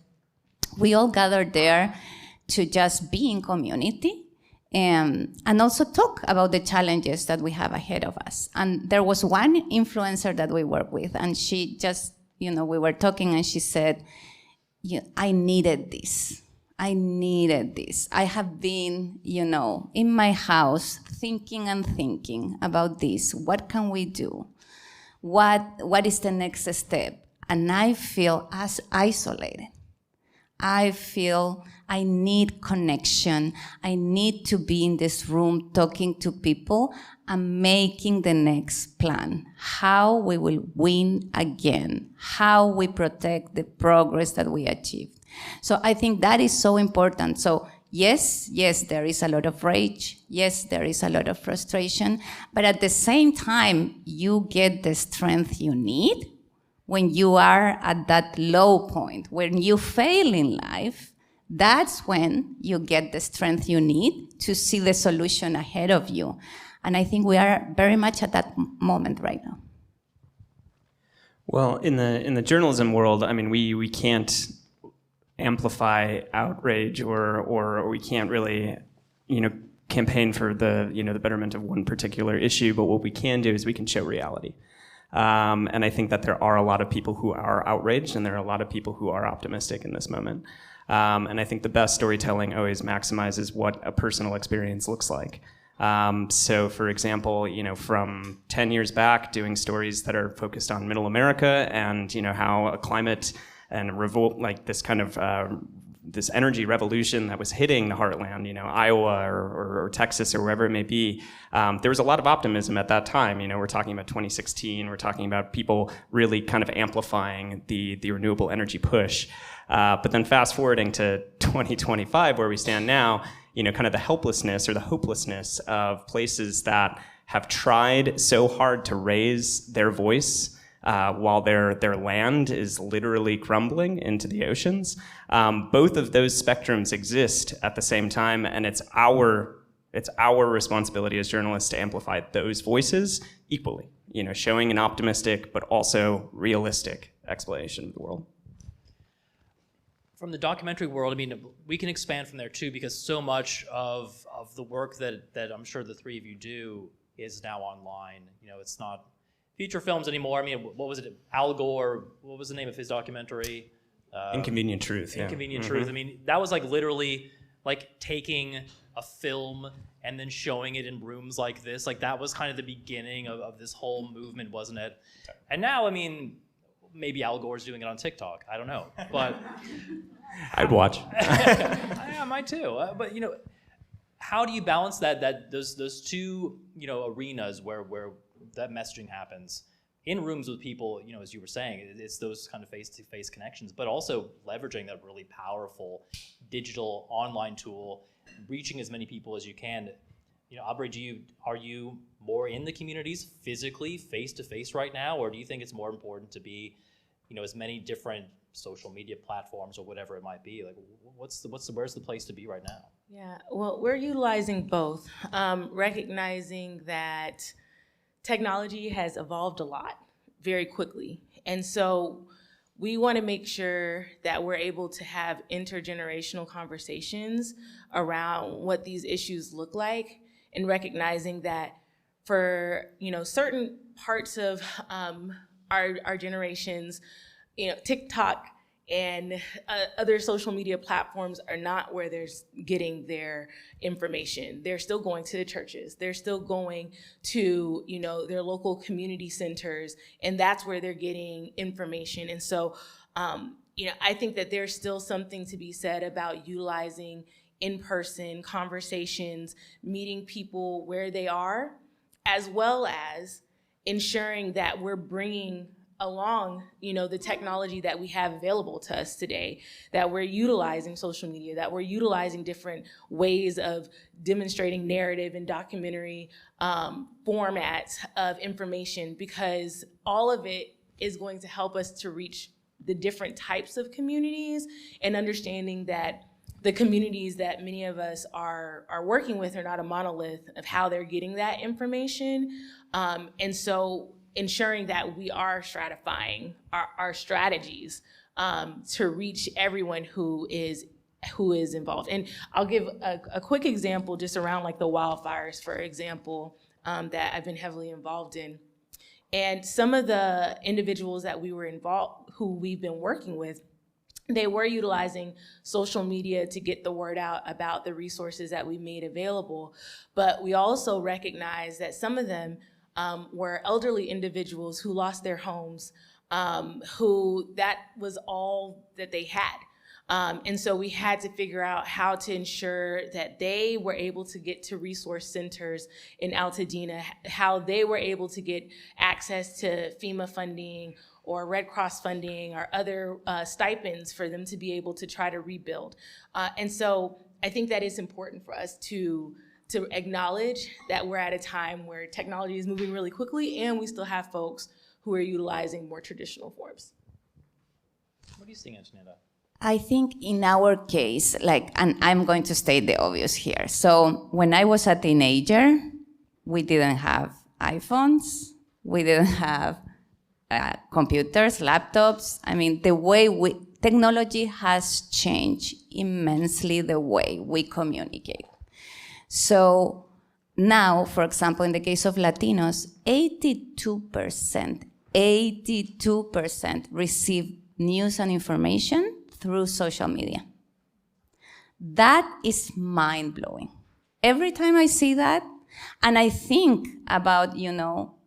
[SPEAKER 9] We all gathered there to just be in community and also talk about the challenges that we have ahead of us. And there was one influencer that we work with, and she just, we were talking and she said, I needed this. I needed this. I have been, in my house thinking and thinking about this. What can we do? What is the next step? And I feel as isolated. I feel I need connection. I need to be in this room talking to people and making the next plan. How we will win again. How we protect the progress that we achieved. So I think that is so important. So yes, there is a lot of rage. Yes, there is a lot of frustration. But at the same time, you get the strength you need when you are at that low point. When you fail in life, that's when you get the strength you need to see the solution ahead of you. And I think we are very much at that moment right now.
[SPEAKER 10] Well, in the journalism world, I mean, we can't amplify outrage or we can't really, campaign for the betterment of one particular issue. But what we can do is we can show reality. And I think that there are a lot of people who are outraged, and there are a lot of people who are optimistic in this moment. And I think the best storytelling always maximizes what a personal experience looks like. So, for example, from 10 years back, doing stories that are focused on Middle America and how a climate and revolt, like this kind of this energy revolution that was hitting the heartland, Iowa or Texas or wherever it may be, there was a lot of optimism at that time. We're talking about 2016. We're talking about people really kind of amplifying the renewable energy push. But then fast forwarding to 2025, where we stand now, kind of the helplessness or the hopelessness of places that have tried so hard to raise their voice while their land is literally crumbling into the oceans. Both of those spectrums exist at the same time, and it's our responsibility as journalists to amplify those voices equally, showing an optimistic but also realistic explanation of the world.
[SPEAKER 4] From the documentary world, I mean, we can expand from there too, because so much of the work that I'm sure the three of you do is now online. It's not feature films anymore. I mean, what was it? Al Gore, what was the name of his documentary?
[SPEAKER 10] Inconvenient Truth. Yeah.
[SPEAKER 4] Inconvenient Truth. I mean, that was like literally like taking a film and then showing it in rooms like this. Like that was kind of the beginning of this whole movement, wasn't it? And now, I mean, maybe Al Gore's doing it on TikTok. I don't know, but
[SPEAKER 10] I'd watch.
[SPEAKER 4] I might too. But how do you balance those two arenas where that messaging happens in rooms with people? As you were saying, it's those kind of face-to-face connections, but also leveraging that really powerful digital online tool, reaching as many people as you can. Aubrey, are you more in the communities physically, face-to-face right now, or do you think it's more important to be as many different social media platforms or whatever it might be? Like, where's the place to be right now?
[SPEAKER 8] Yeah, well, we're utilizing both, recognizing that technology has evolved a lot very quickly. And so we want to make sure that we're able to have intergenerational conversations around what these issues look like, and recognizing that for certain parts of our generations, TikTok and other social media platforms are not where they're getting their information. They're still going to the churches. They're still going to, their local community centers, and that's where they're getting information. And so, I think that there's still something to be said about utilizing in-person conversations, meeting people where they are, as well as ensuring that we're bringing along, the technology that we have available to us today, that we're utilizing social media, that we're utilizing different ways of demonstrating narrative and documentary formats of information, because all of it is going to help us to reach the different types of communities, and understanding that the communities that many of us are working with are not a monolith of how they're getting that information. And so ensuring that we are stratifying our strategies to reach everyone who is involved. And I'll give a quick example just around like the wildfires, for example, that I've been heavily involved in. And some of the individuals that who we've been working with, they were utilizing social media to get the word out about the resources that we made available. But we also recognize that some of them were elderly individuals who lost their homes, who that was all that they had. And so we had to figure out how to ensure that they were able to get to resource centers in Altadena, how they were able to get access to FEMA funding or Red Cross funding or other stipends for them to be able to try to rebuild. And so I think that it's important for us to acknowledge that we're at a time where technology is moving really quickly and we still have folks who are utilizing more traditional forms.
[SPEAKER 4] What do you think, Antonetta?
[SPEAKER 9] I think in our case, and I'm going to state the obvious here. So when I was a teenager, we didn't have iPhones, we didn't have computers, laptops. I mean, technology has changed immensely the way we communicate. So now, for example, in the case of Latinos, 82% receive news and information through social media. That is mind-blowing. Every time I see that, and I think about,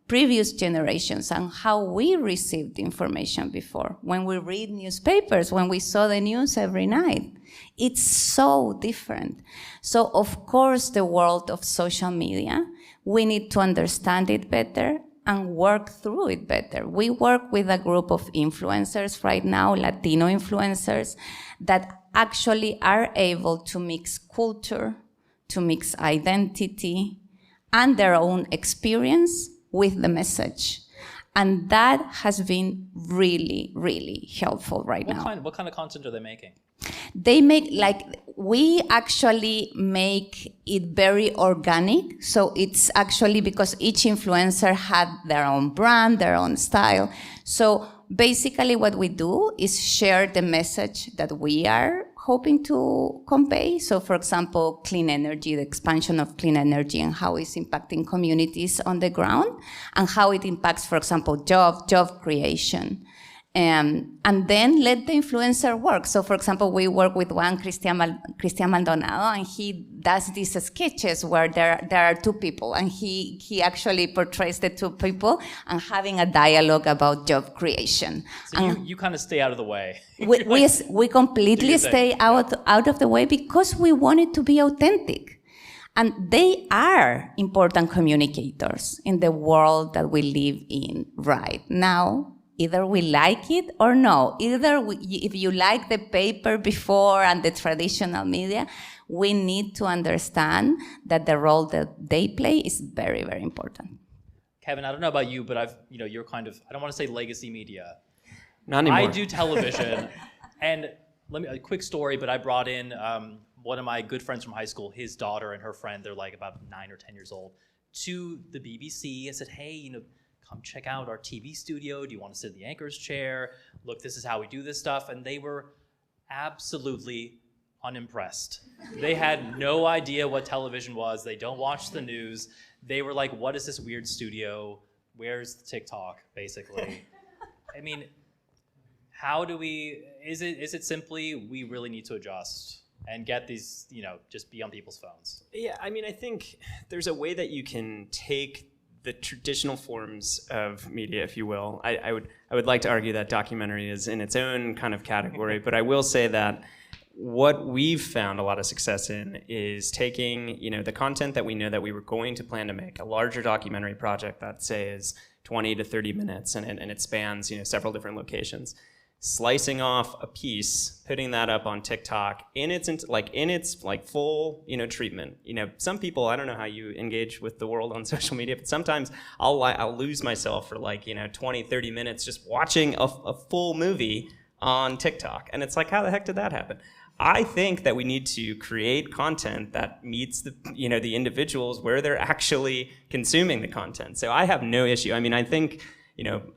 [SPEAKER 9] previous generations and how we received information before, when we read newspapers, when we saw the news every night, it's so different. So of course, the world of social media, we need to understand it better and work through it better. We work with a group of influencers right now, Latino influencers, that actually are able to mix culture, to mix identity, and their own experience with the message. And that has been really, really helpful right now.
[SPEAKER 4] What kind of content are they making?
[SPEAKER 9] They make, we actually make it very organic. So it's actually because each influencer had their own brand, their own style. So basically what we do is share the message that we are hoping to convey. So for example, clean energy, the expansion of clean energy and how it's impacting communities on the ground and how it impacts, for example, job creation. And then let the influencer work. So for example, we work with one, Cristian Maldonado, and he does these sketches where there are two people, and he actually portrays the two people and having a dialogue about job creation.
[SPEAKER 4] So you kind of stay out of the way.
[SPEAKER 9] we completely stay out of the way because we want it to be authentic. And they are important communicators in the world that we live in right now. Either we like it or no. If you like the paper before and the traditional media, we need to understand that the role that they play is very, very important.
[SPEAKER 4] Kevin, I don't know about you, but you're kind of, I don't want to say legacy media.
[SPEAKER 10] Not anymore.
[SPEAKER 4] I do television. And a quick story, but I brought in one of my good friends from high school, his daughter and her friend, they're like about 9 or 10 years old, to the BBC and said, hey, come check out our TV studio. Do you want to sit in the anchor's chair? Look, this is how we do this stuff. And they were absolutely unimpressed. They had no idea what television was. They don't watch the news. They were like, what is this weird studio? Where's the TikTok, basically? I mean, how do we, is it simply we really need to adjust and get these, just be on people's phones?
[SPEAKER 10] Yeah, I mean, I think there's a way that you can take the traditional forms of media, if you will. I would like to argue that documentary is in its own kind of category, but I will say that what we've found a lot of success in is taking, the content that we know that we were going to plan to make, a larger documentary project that, say, is 20 to 30 minutes and it spans, several different locations. Slicing off a piece, putting that up on TikTok in its full treatment. Some people, I don't know how you engage with the world on social media, but sometimes I'll lose myself for 20, 30 minutes just watching a full movie on TikTok, and it's like, how the heck did that happen? I think that we need to create content that meets the the individuals where they're actually consuming the content. So I have no issue. I mean, I think.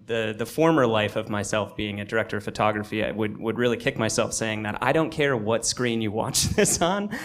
[SPEAKER 10] The former life of myself being a director of photography, I would really kick myself saying that I don't care what screen you watch this on.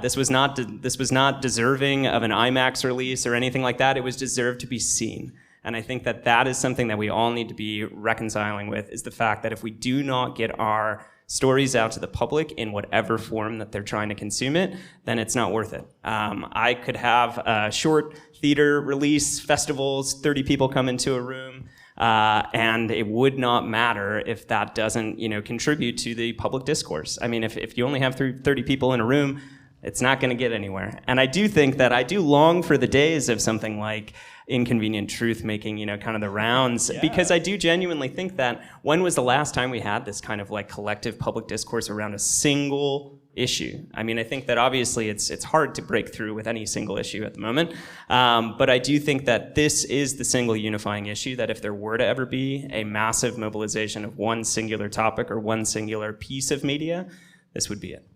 [SPEAKER 10] This was not deserving of an IMAX release or anything like that. It was deserved to be seen. And I think that is something that we all need to be reconciling with, is the fact that if we do not get our stories out to the public in whatever form that they're trying to consume it, then it's not worth it. I could have a short theater release, festivals, 30 people come into a room. And it would not matter if that doesn't, contribute to the public discourse. I mean, if you only have 30 people in a room, it's not going to get anywhere. And I do think that I do long for the days of something like Inconvenient Truth making, kind of the rounds, because I do genuinely think that when was the last time we had this kind of like collective public discourse around a single issue? I mean, I think that obviously it's hard to break through with any single issue at the moment, but I do think that this is the single unifying issue, that if there were to ever be a massive mobilization of one singular topic or one singular piece of media, this would be it.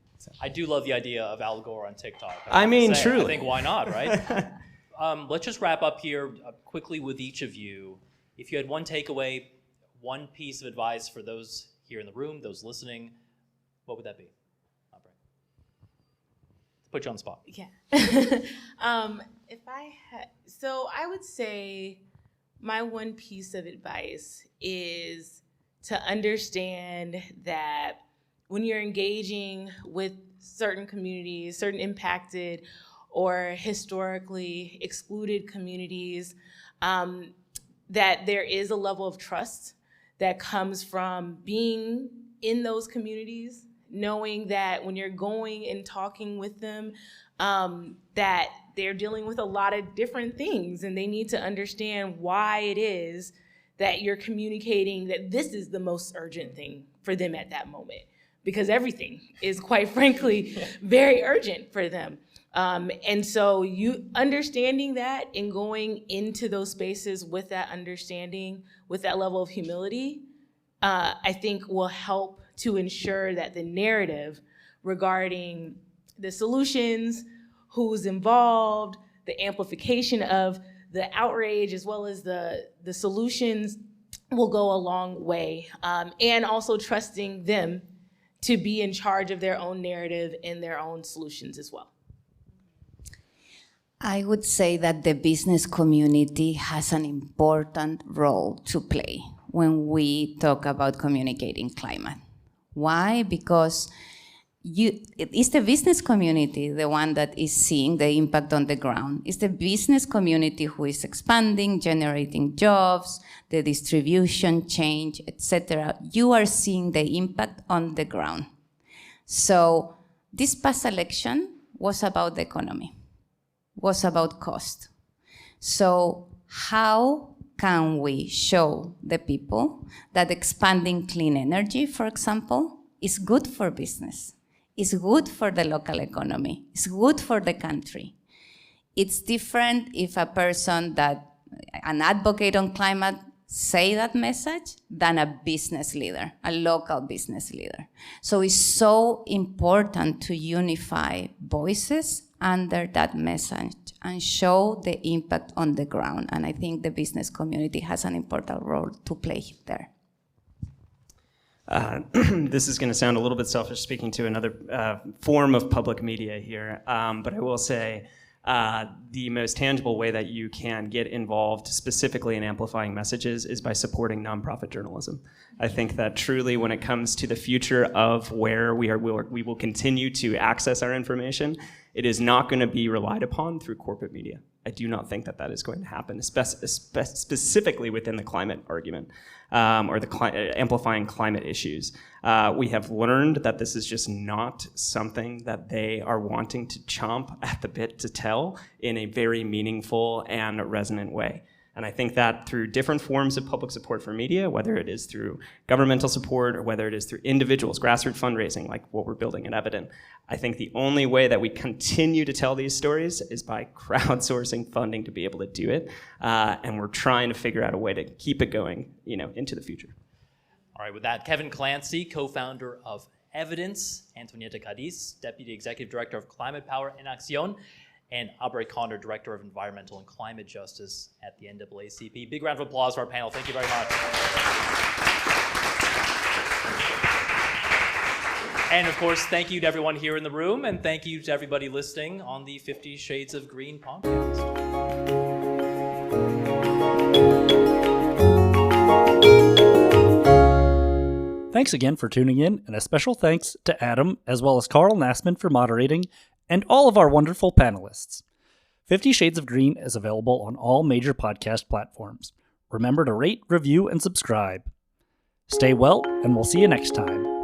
[SPEAKER 4] I do love the idea of Al Gore on TikTok.
[SPEAKER 10] I mean, truly.
[SPEAKER 4] I think why not, right? Let's just wrap up here quickly with each of you. If you had one takeaway, one piece of advice for those here in the room, those listening, what would that be? Aubrey. Put you on the spot.
[SPEAKER 8] Yeah. So I would say my one piece of advice is to understand that when you're engaging with certain communities, certain impacted or historically excluded communities, that there is a level of trust that comes from being in those communities, knowing that when you're going and talking with them, that they're dealing with a lot of different things and they need to understand why it is that you're communicating that this is the most urgent thing for them at that moment. Because everything is, quite frankly, very urgent for them. And so you understanding that and going into those spaces with that understanding, with that level of humility, I think will help to ensure that the narrative regarding the solutions, who's involved, the amplification of the outrage, as well as the solutions will go a long way. And also trusting them to be in charge of their own narrative and their own solutions as well.
[SPEAKER 9] I would say that the business community has an important role to play when we talk about communicating climate. Why? Because it's the business community, the one that is seeing the impact on the ground. It's the business community who is expanding, generating jobs, the distribution change, etc. You are seeing the impact on the ground. So this past election was about the economy, was about cost. So how can we show the people that expanding clean energy, for example, is good for business? It's good for the local economy. It's good for the country. It's different if a person an advocate on climate say that message than a business leader, a local business leader. So it's so important to unify voices under that message and show the impact on the ground. And I think the business community has an important role to play there.
[SPEAKER 10] This is going to sound a little bit selfish speaking to another form of public media here, but I will say the most tangible way that you can get involved specifically in amplifying messages is by supporting nonprofit journalism. I think that truly when it comes to the future of where we will continue to access our information, it is not going to be relied upon through corporate media. I do not think that is going to happen, specifically within the climate argument or the amplifying climate issues. We have learned that this is just not something that they are wanting to chomp at the bit to tell in a very meaningful and resonant way. And I think that through different forms of public support for media, whether it is through governmental support or whether it is through individuals, grassroots fundraising, like what we're building at Evident, I think the only way that we continue to tell these stories is by crowdsourcing funding to be able to do it. And we're trying to figure out a way to keep it going, into the future.
[SPEAKER 4] All right, with that, Kevin Clancy, co-founder of Evidence, Antonieta Cadiz, Deputy Executive Director of Climate Power en Acción, and Aubrey Condor, Director of Environmental and Climate Justice at the NAACP. Big round of applause for our panel. Thank you very much. And of course, thank you to everyone here in the room, and thank you to everybody listening on the 50 Shades of Green podcast.
[SPEAKER 1] Thanks again for tuning in, and a special thanks to Adam, as well as Carl Nassman for moderating, and all of our wonderful panelists. 50 Shades of Green is available on all major podcast platforms. Remember to rate, review, and subscribe. Stay well, and we'll see you next time.